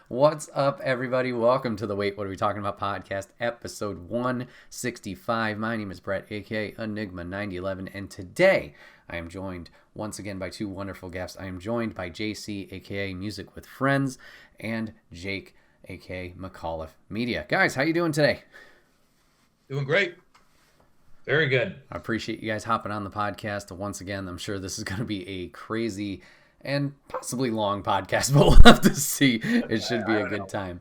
What's up, everybody? Welcome to the Wait, What Are We Talking About podcast, episode 165. My name is Bret, aka Enigma 9011, and today I am joined once again by two wonderful guests. I am joined by JC, aka Music with Friends, and Jake, aka McAuliffe Media. Guys, how you doing today? Doing great. Very good. I appreciate you guys hopping on the podcast once again. I'm sure this is going to be a crazy and possibly long podcast, but we'll have to see. It should be a good time.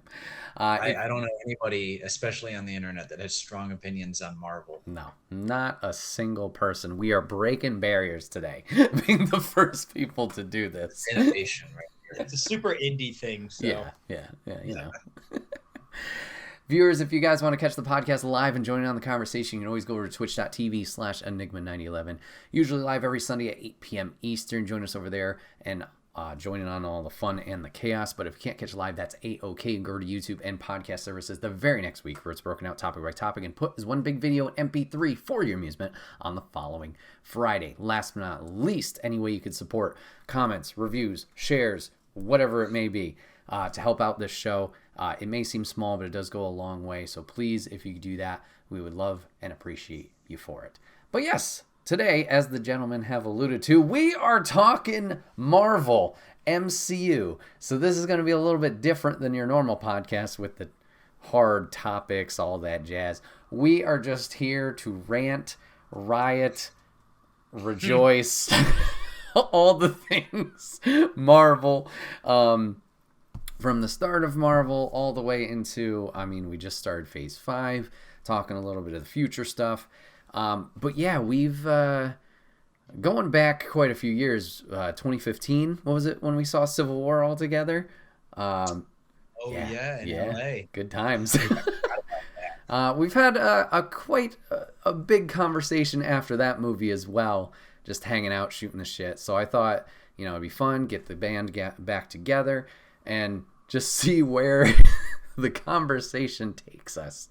I don't know anybody, especially on the internet, that has strong opinions on Marvel. No, not a single person. We are breaking barriers today, being the first people to do this. Innovation, right here. It's a super indie thing. So. Yeah, you know. Viewers, if you guys want to catch the podcast live and join in on the conversation, you can always go over to twitch.tv/Enigma9011. Usually live every Sunday at 8 p.m. Eastern. Join us over there and join in on all the fun and the chaos. But if you can't catch live, that's A-OK. Go to YouTube and podcast services the very next week where it's broken out topic by topic and put as one big video in MP3 for your amusement on the following Friday. Last but not least, any way you could support, comments, reviews, shares, whatever it may be, to help out this show. It may seem small, but it does go a long way. So please, if you do that, we would love and appreciate you for it. But yes, today, as the gentlemen have alluded to, we are talking Marvel MCU. So this is going to be a little bit different than your normal podcast with the hard topics, all that jazz. We are just here to rant, riot, rejoice, all the things Marvel. From the start of Marvel all the way into, we just started Phase 5, talking a little bit of the future stuff. But yeah, we've, going back quite a few years, 2015, what was it, when we saw Civil War all together? In LA. Good times. We've had quite a big conversation after that movie as well, just hanging out, shooting the shit. So I thought, it'd be fun, get the band back together, and just see where the conversation takes us.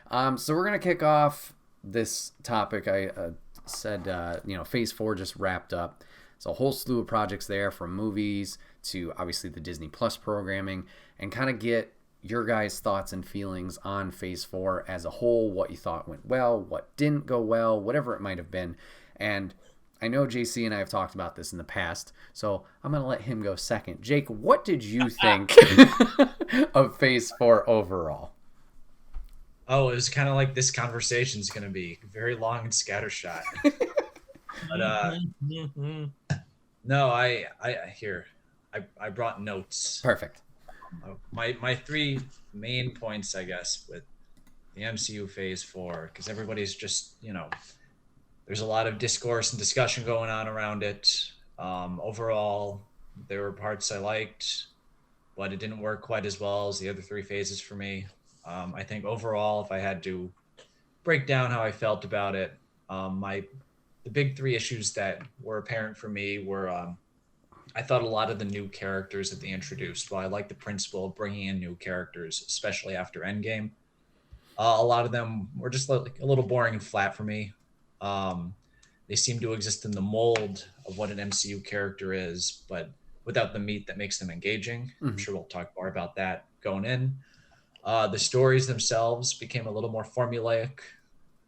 So we're going to kick off this topic. I said, Phase 4 just wrapped up. So a whole slew of projects there, from movies to obviously the Disney Plus programming, and kind of get your guys' thoughts and feelings on Phase 4 as a whole, what you thought went well, what didn't go well, whatever it might have been. And I know JC and I have talked about this in the past, so I'm going to let him go second. Jake, what did you think of Phase 4 overall? Oh, it was kind of like this conversation is going to be very long and scattershot. But no, I brought notes. Perfect. My three main points, I guess, with the MCU Phase 4, because everybody's just, there's a lot of discourse and discussion going on around it. Overall, there were parts I liked, but it didn't work quite as well as the other three phases for me. I think overall, if I had to break down how I felt about it, the big three issues that were apparent for me were I thought a lot of the new characters that they introduced, while I like the principle of bringing in new characters, especially after Endgame, a lot of them were just like a little boring and flat for me. They seem to exist in the mold of what an MCU character is, but without the meat that makes them engaging. Mm-hmm. I'm sure we'll talk more about that going in. The stories themselves became a little more formulaic.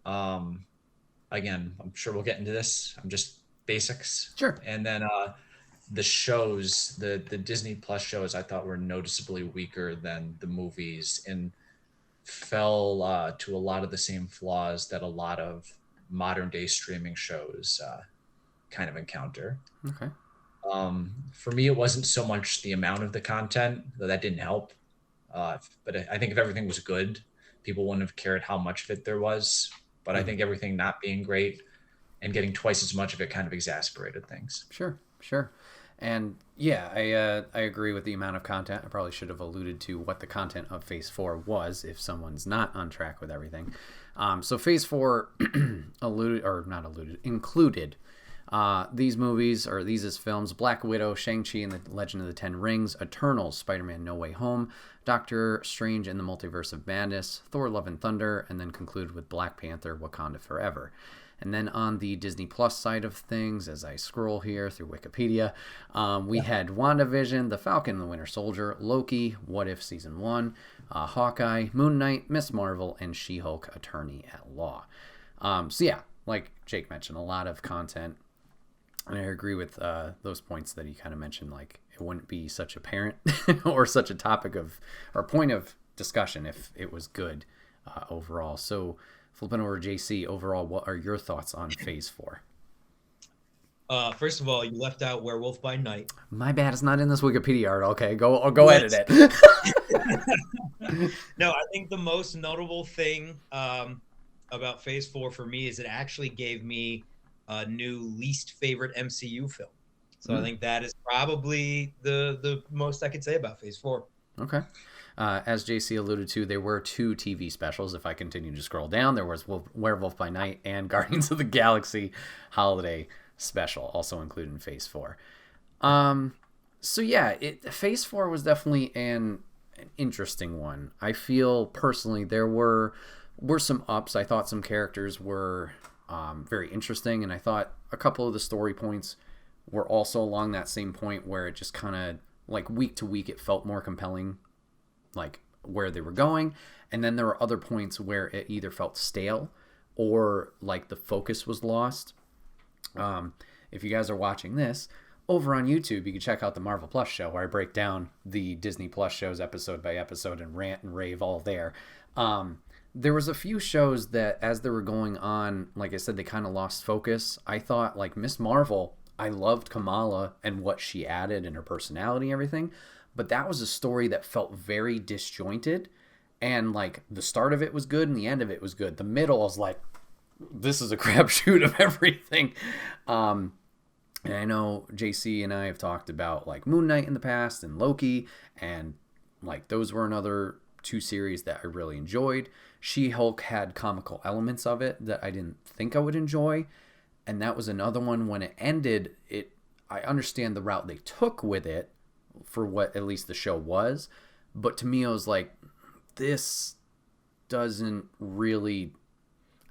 Again, I'm sure we'll get into this. I'm just basics. Sure. And then the shows, the Disney Plus shows, I thought were noticeably weaker than the movies and fell to a lot of the same flaws that a lot of modern day streaming shows kind of encounter. Okay. For me, it wasn't so much the amount of the content, though that didn't help. But I think if everything was good, people wouldn't have cared how much of it there was. But I think everything not being great and getting twice as much of it kind of exasperated things. Sure. And yeah, I agree with the amount of content. I probably should have alluded to what the content of Phase 4 was if someone's not on track with everything. So Phase 4 included these movies, or these as films: Black Widow, Shang-Chi and the Legend of the Ten Rings, Eternals, Spider-Man No Way Home, Doctor Strange and the Multiverse of Madness, Thor Love and Thunder, and then concluded with Black Panther, Wakanda Forever. And then on the Disney Plus side of things, as I scroll here through Wikipedia, we had WandaVision, The Falcon and the Winter Soldier, Loki, What If Season 1, Hawkeye, Moon Knight, Miss Marvel, and She-Hulk Attorney at Law. So yeah, like Jake mentioned, a lot of content. And I agree with those points that he kind of mentioned, like it wouldn't be such apparent or such a topic of or point of discussion if it was good overall. So flipping over to JC, overall, what are your thoughts on Phase 4? First of all, you left out Werewolf by Night. My bad, it's not in this Wikipedia art. Okay, go edit it. No, I think the most notable thing about Phase 4 for me is it actually gave me a new least favorite MCU film. So I think that is probably the most I could say about Phase 4. Okay. As JC alluded to, there were 2 TV specials. If I continue to scroll down, there was Werewolf by Night and Guardians of the Galaxy Holiday Special, also included in Phase 4. So yeah, Phase 4 was definitely an interesting one. I feel personally there were some ups. I thought some characters were very interesting, and I thought a couple of the story points were also along that same point where it just kind of, like, week to week it felt more compelling, like where they were going. And then there were other points where it either felt stale or like the focus was lost. If you guys are watching this over on YouTube, you can check out the Marvel Plus show where I break down the Disney Plus shows episode by episode and rant and rave all there. There was a few shows that as they were going on, like I said, they kind of lost focus. I thought, like, Miss Marvel, I loved Kamala and what she added and her personality and everything, but that was a story that felt very disjointed, and like the start of it was good and the end of it was good. The middle was like, this is a crapshoot of everything. And I know JC and I have talked about like Moon Knight in the past and Loki, and like those were another 2 series that I really enjoyed. She-Hulk had comical elements of it that I didn't think I would enjoy, and that was another one. When it ended, I understand the route they took with it for what at least the show was, but to me I was like, this doesn't really,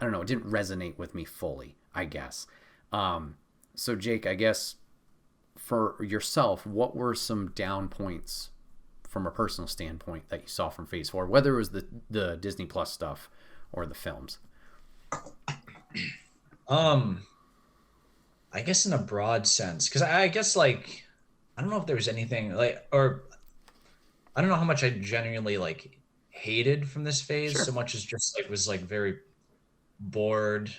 I don't know, it didn't resonate with me fully, I guess. So Jake, I guess for yourself, what were some down points from a personal standpoint that you saw from Phase 4, whether it was the Disney Plus stuff or the films? I guess in a broad sense, because I guess, like, I don't know if there was anything like, or I don't know how much I genuinely like hated from this phase, Sure. so much as just like was like very bored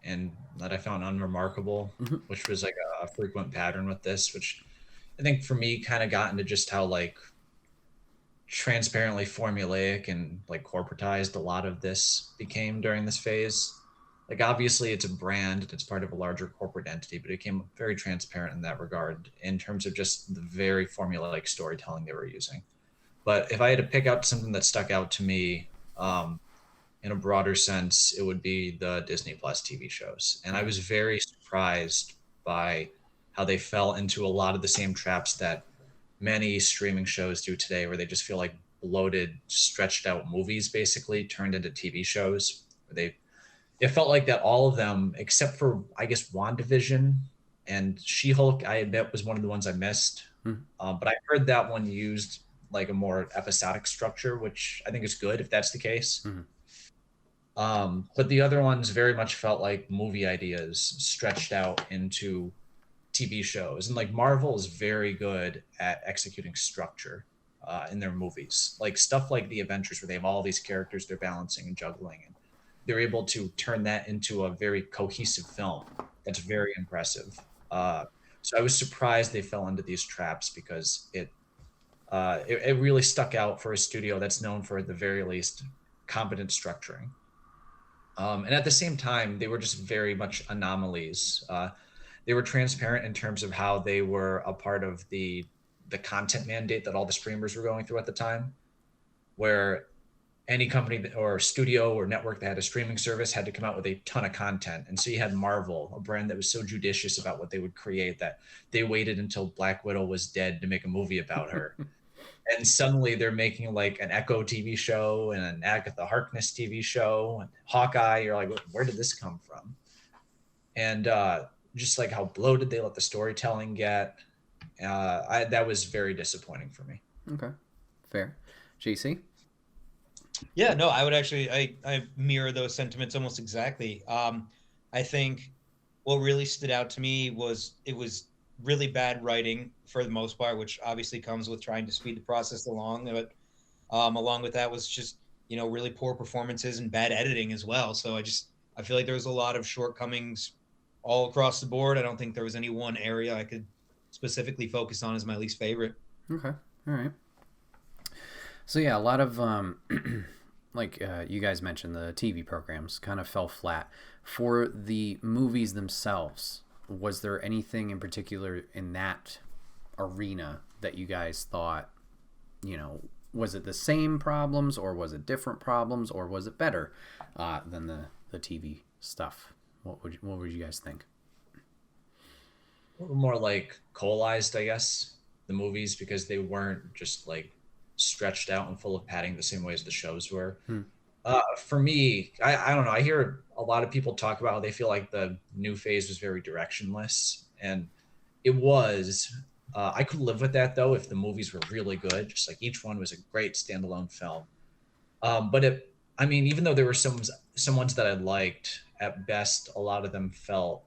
and that I found unremarkable, which was like a frequent pattern with this, which I think for me kind of got into just how like transparently formulaic and like corporatized a lot of this became during this phase. Like, obviously it's a brand, it's part of a larger corporate entity, but it became very transparent in that regard in terms of just the very formulaic storytelling they were using. But if I had to pick out something that stuck out to me in a broader sense, it would be the Disney Plus TV shows. And I was very surprised by how they fell into a lot of the same traps that many streaming shows do today, where they just feel like bloated, stretched out movies basically turned into TV shows. It felt like that all of them, except for, I guess, WandaVision and She-Hulk, I admit was one of the ones I missed. But I heard that one used like a more episodic structure, which I think is good if that's the case. But the other ones very much felt like movie ideas stretched out into TV shows. And like Marvel is very good at executing structure in their movies. Like stuff like The Avengers, where they have all these characters they're balancing and juggling, and they're able to turn that into a very cohesive film. That's very impressive. So I was surprised they fell into these traps, because it really stuck out for a studio that's known for, at the very least, competent structuring. And at the same time, they were just very much anomalies. They were transparent in terms of how they were a part of the content mandate that all the streamers were going through at the time, where any company or studio or network that had a streaming service had to come out with a ton of content. And so you had Marvel, a brand that was so judicious about what they would create that they waited until Black Widow was dead to make a movie about her. And suddenly they're making like an Echo TV show and an Agatha Harkness TV show and Hawkeye. You're like, where did this come from? and just like how bloated they let the storytelling get. That was very disappointing for me. Okay, fair. JC? Yeah, no, I would actually, I mirror those sentiments almost exactly. I think what really stood out to me was it was really bad writing for the most part, which obviously comes with trying to speed the process along. But along with that was just, really poor performances and bad editing as well. So I feel like there was a lot of shortcomings all across the board. I don't think there was any one area I could specifically focus on as my least favorite. Okay, all right. So yeah, a lot of you guys mentioned, the TV programs kind of fell flat. For the movies themselves, was there anything in particular in that arena that you guys thought, was it the same problems, or was it different problems, or was it better than the TV stuff? What would you guys think? A little more like coalesced, I guess, the movies, because they weren't just like stretched out and full of padding the same way as the shows were. For me, I don't know. I hear a lot of people talk about how they feel like the new phase was very directionless, and it was. I could live with that though if the movies were really good, just like each one was a great standalone film. I mean, even though there were some ones that I liked, at best, a lot of them felt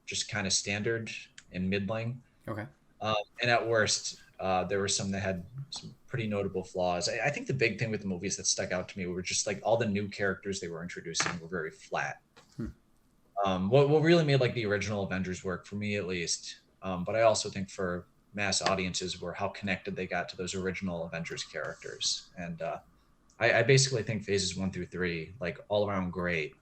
just kind of standard and middling. Okay. And at worst, there were some that had some pretty notable flaws. I think the big thing with the movies that stuck out to me were just like all the new characters they were introducing were very flat. What really made like the original Avengers work, for me at least, but I also think for mass audiences, were how connected they got to those original Avengers characters. And I basically think phases 1 through 3, like all around great.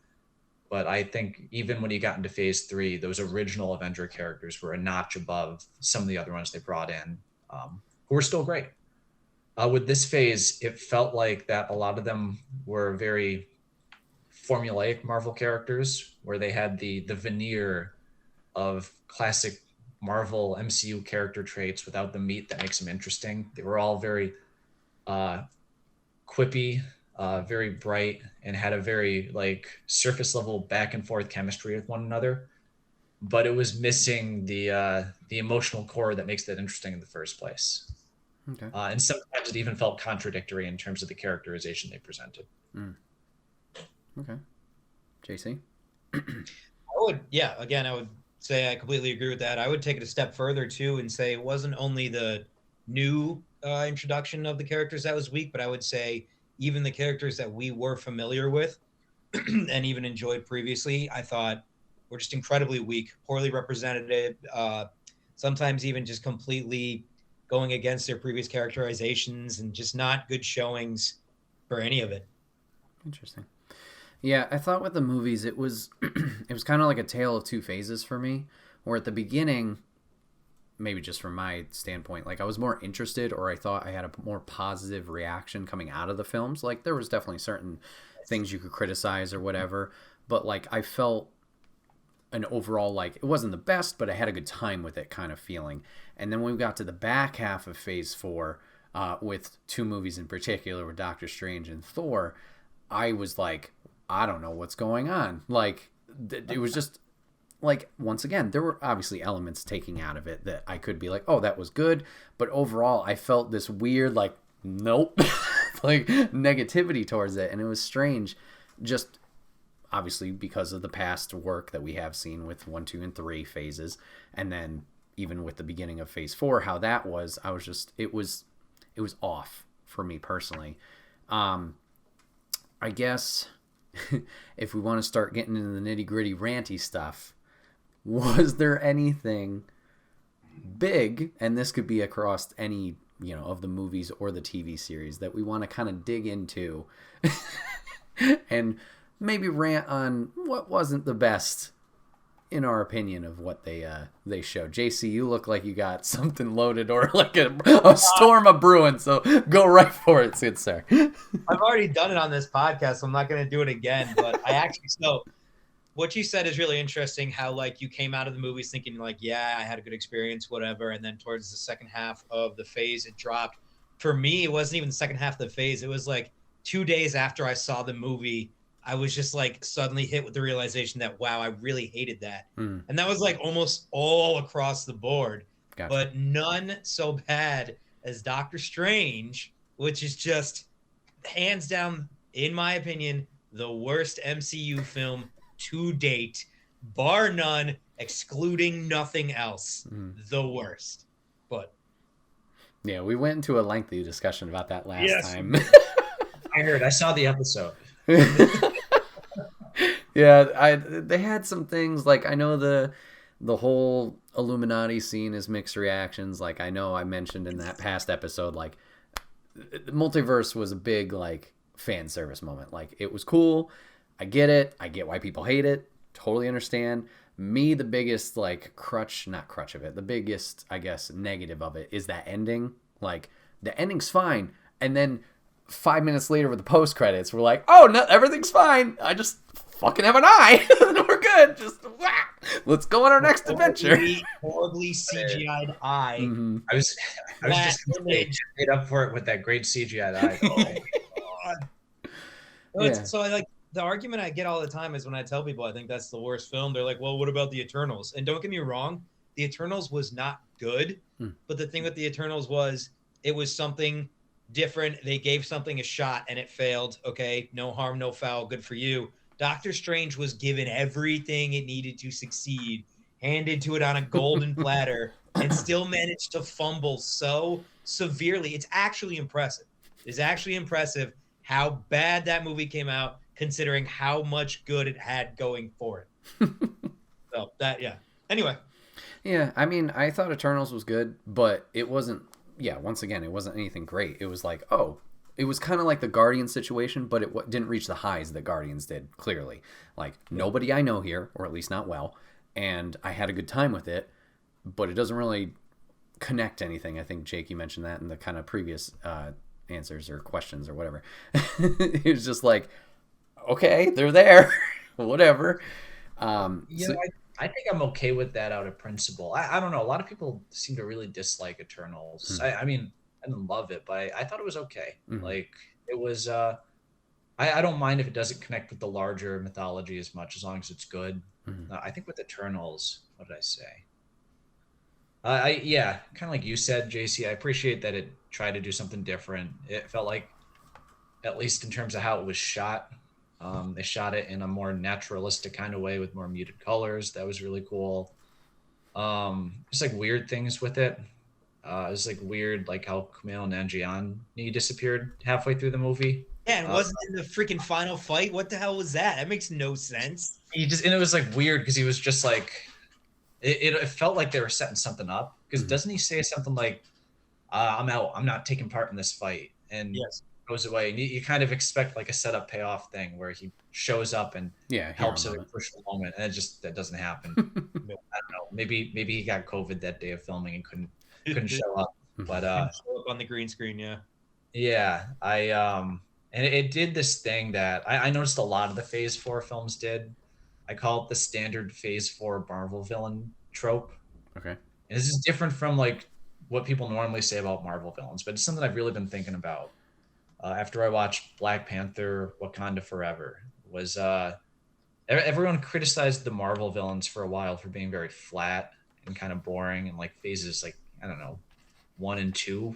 But I think even when you got into phase 3, those original Avenger characters were a notch above some of the other ones they brought in, who were still great. With this phase, it felt like that a lot of them were very formulaic Marvel characters, where they had the veneer of classic Marvel MCU character traits without the meat that makes them interesting. They were all very quippy, very bright, and had a very like surface level back and forth chemistry with one another. But it was missing the emotional core that makes that interesting in the first place. Okay. And sometimes it even felt contradictory in terms of the characterization they presented. Okay. JC? Again, I would say I completely agree with that. I would take it a step further too and say it wasn't only the new introduction of the characters that was weak, but I would say even the characters that we were familiar with and even enjoyed previously, I thought were just incredibly weak, poorly represented, sometimes even just completely going against their previous characterizations, and just not good showings for any of it. Interesting. Yeah, I thought with the movies it was it was kind of like a tale of two phases for me, where at the beginning, maybe just from my standpoint, like I was more interested, or I thought I had a more positive reaction coming out of the films. Like there was definitely certain things you could criticize or whatever, but like I felt an overall, like it wasn't the best, but I had a good time with it kind of feeling. And then when we got to the back half of phase 4, with two movies in particular, with Doctor Strange and Thor, I was like, I don't know what's going on. Like it was just like, once again, there were obviously elements taking out of it that I could be like, oh, that was good. But overall, I felt this weird, like, nope, like negativity towards it. And it was strange, just obviously because of the past work that we have seen with 1, 2, and 3 phases. And then even with the beginning of phase 4, how that was, I was just, it was off for me personally. I guess if we want to start getting into the nitty gritty ranty stuff, was there anything big, and this could be across any, of the movies or the TV series, that we want to kind of dig into and maybe rant on what wasn't the best in our opinion of what they showed? JC, you look like you got something loaded, or like a storm of brewing, so go right for it, good sir. I've already done it on this podcast, so I'm not going to do it again. But so what you said is really interesting, how like you came out of the movies thinking like, yeah, I had a good experience, whatever. And then towards the second half of the phase, it dropped. For me, it wasn't even the second half of the phase. It was like 2 days after I saw the movie, I was just like suddenly hit with the realization that, wow, I really hated that. Hmm. And that was like almost all across the board, Gotcha. but none so bad as Doctor Strange, which is just hands down, in my opinion, the worst MCU film to date, bar none, excluding nothing else. The worst. But Yeah, we went into a lengthy discussion about that last Yes. time. I saw the episode. Yeah, they had some things like I know the whole Illuminati scene is mixed reactions. Like I know I mentioned in that past episode, like the multiverse was a big like fan service moment. Like it was cool. I get it. I get why people hate it. Totally understand. Me, the biggest like not crutch of it. The biggest, I guess, negative of it is that ending. Like the ending's fine, and then 5 minutes later with the post credits, we're like, oh no, everything's fine. I just fucking have an eye. We're good. Just let's go on our next adventure. Horribly CGI'd eye. Mm-hmm. I was just gonna say, just made up for it with that great CGI eye. Yeah. So I like the argument I get all the time is when I tell people I think that's the worst film, they're like, well, what about the Eternals? And don't get me wrong, the Eternals was not good, but the thing with the Eternals was it was something different. They gave something a shot and it failed. Okay, no harm, no foul. Good for you. Doctor Strange was given everything it needed to succeed, handed to it on a golden platter, and still managed to fumble so severely. It's actually impressive. It's actually impressive how bad that movie came out, considering how much good it had going for it. So that, yeah. Anyway. Yeah, I mean, I thought Eternals was good, but it wasn't. Yeah, once again, it wasn't anything great. It was like, oh, it was kind of like the Guardians situation, but it didn't reach the highs that Guardians did, clearly. Like, nobody I know here, or at least not well, and I had a good time with it, but it doesn't really connect anything. I think, Jake, you mentioned that in the kind of previous answers or questions or whatever. It was just like, okay, they're there, whatever. I think I'm okay with that out of principle. I don't know. A lot of people seem to really dislike Eternals. I mean, I didn't love it, but I thought it was okay. Like it was. I don't mind if it doesn't connect with the larger mythology as much, as long as it's good. I think with Eternals, what did I say? Yeah, kind of like you said, JC. I appreciate that it tried to do something different. It felt like, at least in terms of how it was shot, they shot it in a more naturalistic kind of way with more muted colors. That was really cool. Just like weird things with it. It was like weird, like how Kumail Nanjiani disappeared halfway through the movie. Yeah, and wasn't in the freaking final fight. What the hell was that? That makes no sense. And it was like weird because he was just like, it felt like they were setting something up. Because doesn't he say something like, "I'm out. I'm not taking part in this fight," and goes away. And you kind of expect like a setup payoff thing where he shows up and helps at a crucial moment, and that doesn't happen. I don't know. Maybe he got COVID that day of filming and couldn't show up. But show up on the green screen, yeah. And it did this thing that I noticed a lot of the Phase 4 films did. I call it the standard Phase 4 Marvel villain trope. Okay. And this is different from like what people normally say about Marvel villains, but it's something I've really been thinking about after I watched Black Panther: Wakanda Forever. Was everyone criticized the Marvel villains for a while for being very flat and kind of boring and like phases like, I don't know, 1 and 2.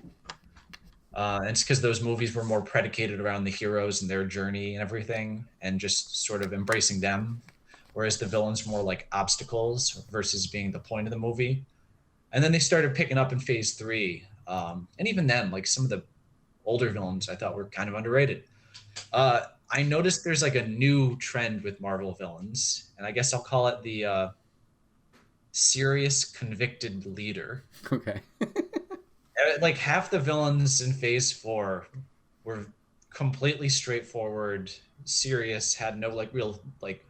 And it's because those movies were more predicated around the heroes and their journey and everything, and just sort of embracing them, whereas the villains were more like obstacles versus being the point of the movie. And then they started picking up in Phase 3, and even then, like some of the older villains I thought were kind of underrated. I noticed there's like a new trend with Marvel villains, and I guess I'll call it the serious convicted leader. Okay. Like half the villains in Phase 4 were completely straightforward, serious, had no like real like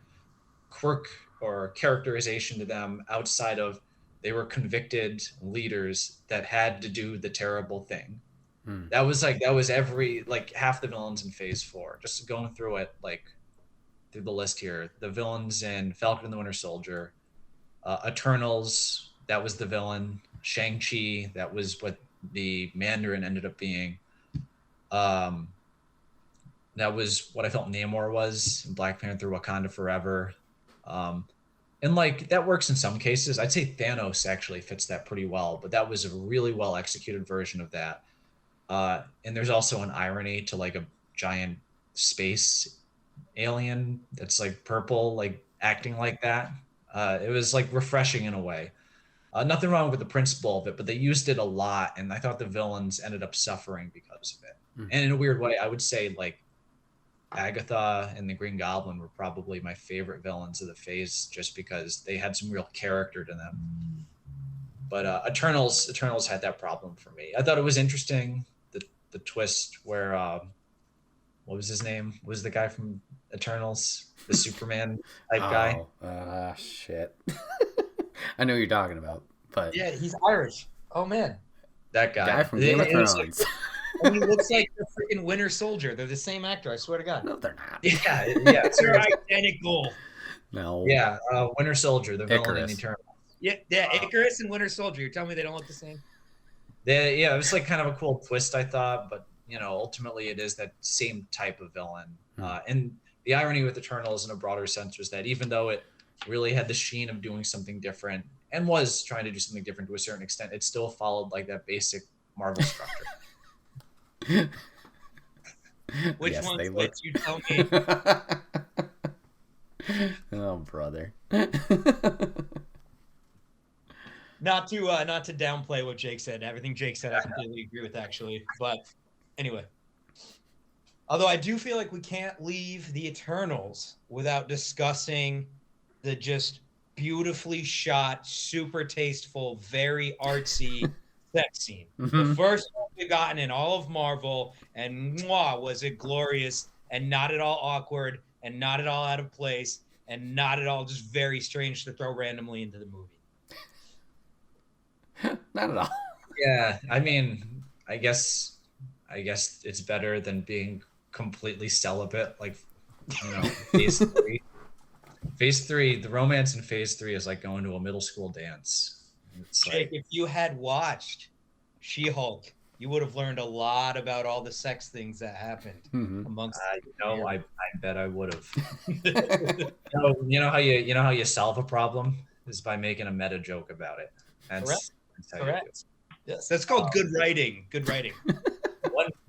quirk or characterization to them outside of they were convicted leaders that had to do the terrible thing. That was every like half the villains in Phase 4. Just going through it like through the list here. The villains in Falcon and the Winter Soldier, Eternals, that was the villain. Shang-Chi, that was what the Mandarin ended up being. That was what I felt Namor was in Black Panther: Wakanda Forever. And like that works in some cases. I'd say Thanos actually fits that pretty well, but that was a really well executed version of that. And there's also an irony to like a giant space alien that's like purple, like acting like that. It was like refreshing in a way. Nothing wrong with the principle of it, but they used it a lot, and I thought the villains ended up suffering because of it. And in a weird way, I would say like Agatha and the Green Goblin were probably my favorite villains of the phase, just because they had some real character to them. But Eternals had that problem for me. I thought it was interesting the twist where what was his name? Was the guy from Eternals, the Superman type guy? Shit. I know who you're talking about, but Yeah, he's Irish. Oh man, That guy from Game of Thrones. and he looks like the freaking Winter Soldier. They're the same actor. I swear to God. No, they're not. Yeah. They're identical. No. Yeah, Winter Soldier, the villain in Icarus. Eternals. Yeah, Icarus and Winter Soldier. You're telling me they don't look the same? Yeah, it was like kind of a cool twist, I thought, but ultimately it is that same type of villain. And the irony with Eternals in a broader sense was that even though it really had the sheen of doing something different and was trying to do something different to a certain extent, it still followed like that basic Marvel structure. Which Yes, one's they which? look- You tell me. Oh, brother. Not to downplay what Jake said. Everything Jake said, I completely agree with, actually. But anyway, although I do feel like we can't leave the Eternals without discussing the just beautifully shot, super tasteful, very artsy sex scene. The first one we've gotten in all of Marvel, and mwah, was it glorious and not at all awkward and not at all out of place and not at all just very strange to throw randomly into the movie. Not at all. Yeah, I mean, I guess it's better than being completely celibate, like phase 3. Phase 3, the romance in phase 3 is like going to a middle school dance. It's Jake, like, if you had watched She-Hulk, you would have learned a lot about all the sex things that happened amongst. I bet I would have. You know how you solve a problem is by making a meta joke about it. That's how you do it. Yes, that's called good writing. Good writing.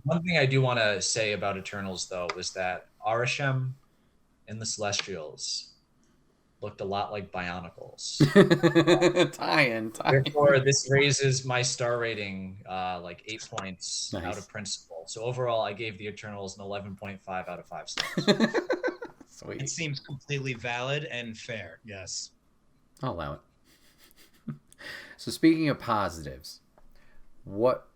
One thing I do want to say about Eternals, though, was that Arishem and the Celestials looked a lot like Bionicles. Tie-in. Therefore, this raises my star rating like 8 points Nice. out of principle. So overall, I gave the Eternals an 11.5 out of 5 stars. Sweet. It seems completely valid and fair. Yes. I'll allow it. So speaking of positives, what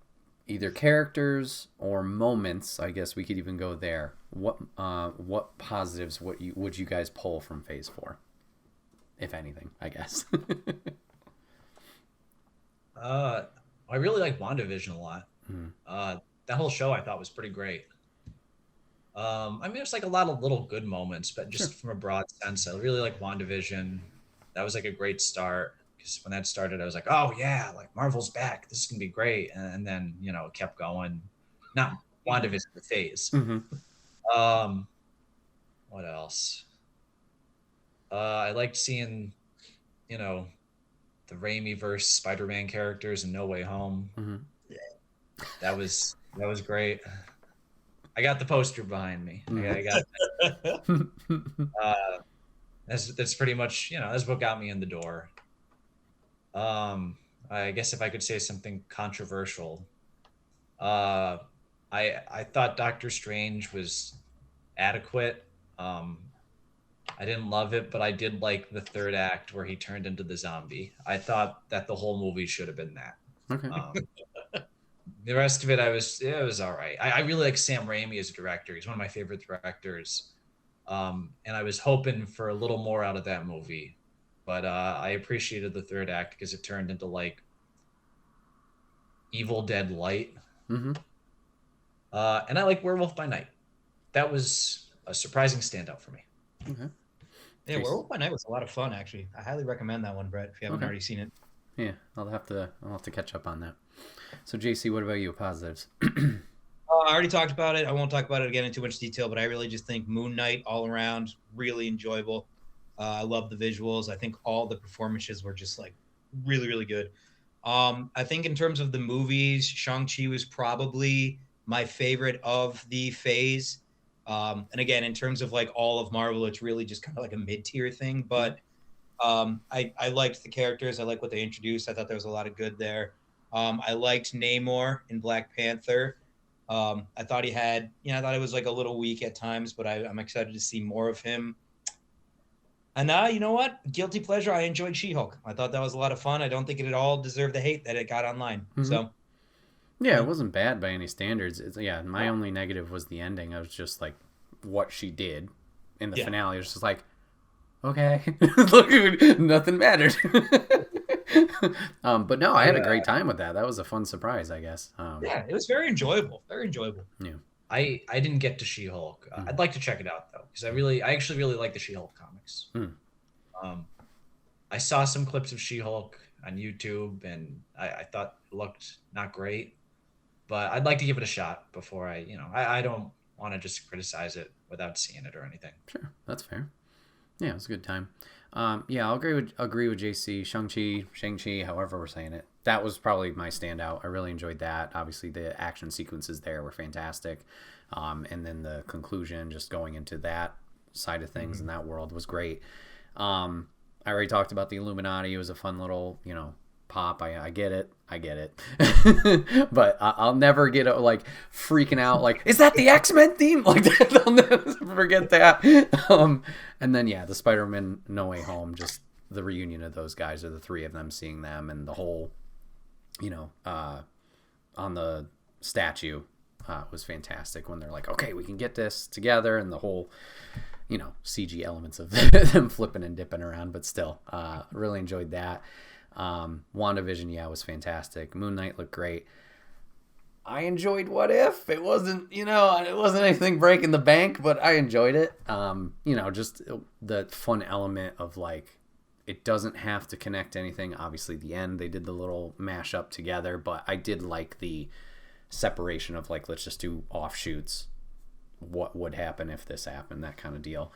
either characters or moments, I guess we could even go there. What positives would you guys pull from Phase 4? If anything, I guess. I really like WandaVision a lot. That whole show I thought was pretty great. I mean, there's like a lot of little good moments, but just from a broad sense, I really like WandaVision. That was like a great start, because when that started, I was like, oh yeah, like Marvel's back. This is gonna be great. And then it kept going. Not WandaVision, the phase. What else? I liked seeing, the Raimi verse Spider-Man characters in No Way Home. That was great. I got the poster behind me. I got that. That's pretty much, that's what got me in the door. I guess if I could say something controversial, I thought Doctor Strange was adequate. I didn't love it, but I did like the third act where he turned into the zombie. I thought that the whole movie should have been that. Okay. The rest of it, it was all right. I really like Sam Raimi as a director. He's one of my favorite directors. And I was hoping for a little more out of that movie. But I appreciated the third act because it turned into like Evil Dead Light. And I like Werewolf by Night. That was a surprising standout for me. Okay. Yeah, Werewolf by Night was a lot of fun, actually. I highly recommend that one, Brett, if you haven't already seen it. Yeah, I'll have to catch up on that. So JC, what about you? Positives? I already talked about it. I won't talk about it again in too much detail, but I really just think Moon Knight all around really enjoyable. I love the visuals. I think all the performances were just like really, really good. I think in terms of the movies, Shang-Chi was probably my favorite of the phase. And again, in terms of like all of Marvel, it's really just kind of like a mid-tier thing. But I liked the characters. I like what they introduced. I thought there was a lot of good there. I liked Namor in Black Panther. I thought he had, I thought it was like a little weak at times, but I'm excited to see more of him. And you know what? Guilty pleasure. I enjoyed She-Hulk. I thought that was a lot of fun. I don't think it at all deserved the hate that it got online. Mm-hmm. So, yeah, it wasn't bad by any standards. My only negative was the ending. I was just like, what she did in the finale. It was just like, okay, look, nothing mattered. But no, I had a great time with that. That was a fun surprise, I guess. Yeah, it was very enjoyable. Very enjoyable. Yeah. I didn't get to She-Hulk. I'd like to check it out though, because I actually really like the She-Hulk comics. I saw some clips of She-Hulk on YouTube, and I thought it looked not great, but I'd like to give it a shot before I don't want to just criticize it without seeing it or anything. Sure, that's fair. Yeah, it was a good time. I'll agree with JC. Shang-Chi, however we're saying it. That was probably my standout. I really enjoyed that. Obviously, the action sequences there were fantastic. And then the conclusion, just going into that side of things in that world was great. I already talked about the Illuminati. It was a fun little, pop. I get it. But I'll never get like freaking out like, is that the X-Men theme? Like, I'll never forget that. And then the Spider-Man No Way Home, just the reunion of those guys, or the three of them, seeing them, and the whole on the statue was fantastic when they're like, okay, we can get this together, and the whole CG elements of them flipping and dipping around, but still really enjoyed that. WandaVision was fantastic. Moon Knight looked great. I enjoyed What If. It wasn't anything breaking the bank, but I enjoyed it. Just the fun element of like, it doesn't have to connect to anything. Obviously, the end, they did the little mashup together, but I did like the separation of like, let's just do offshoots. What would happen if this happened? That kind of deal.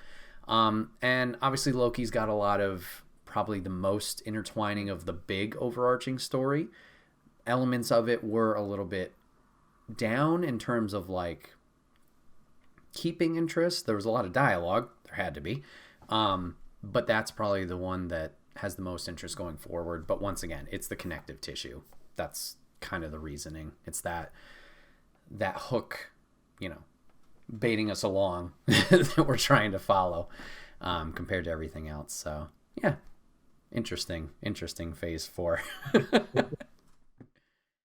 And obviously, Loki's got a lot of probably the most intertwining of the big overarching story. Elements of it were a little bit down in terms of like keeping interest. There was a lot of dialogue. There had to be. But that's probably the one that has the most interest going forward. But once again, it's the connective tissue. That's kind of the reasoning. It's that hook, baiting us along that we're trying to follow compared to everything else. So, yeah. Interesting phase 4.